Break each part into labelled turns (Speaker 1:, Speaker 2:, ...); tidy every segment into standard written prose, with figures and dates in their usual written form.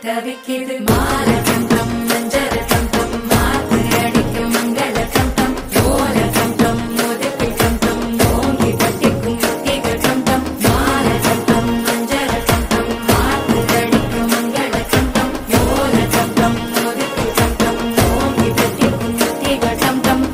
Speaker 1: தவிக்கிது மால கண்டம் மஞ்சள் கண்டம் மாத்து அடிக்கும் மங்கள கண்டம் ஓல கண்டம் முதுகு கண்டம் ஓங்கி கட்டிக்கும் முத்திக கண்டம் மால கண்டம் மஞ்சள் கண்டம் மாத்து அடிக்கும் மங்கள கண்டம் ஓல கண்டம் முதுகு கண்டம் ஓங்கி கட்டிக்கும் முத்திக கண்டம்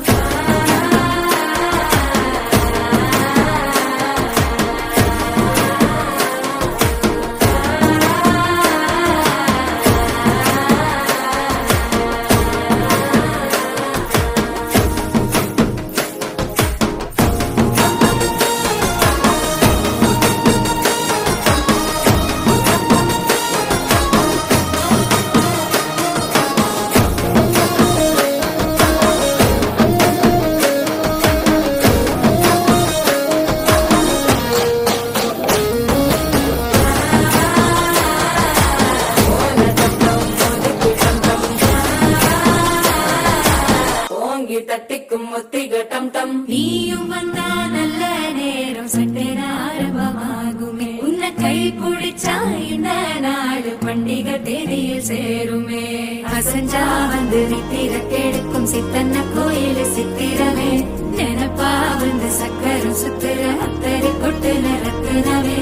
Speaker 1: தட்டிக்கும் முத்திக டம் டம் நீயும் வந்தா நல்ல நேரம் சட்டென ஆரம்பமாகுமே உன்னை கை பிடிச்சா இந்த நாடு பண்டிகை தேதியில் சேருமே அசஞ்சா வந்து நித்திர கெடுக்கும் சித்தன்ன கோயில் சித்திரமே நினப்பா வந்து சக்கரம் சுத்துற அத்தரி கொட்டு ரத்தினவே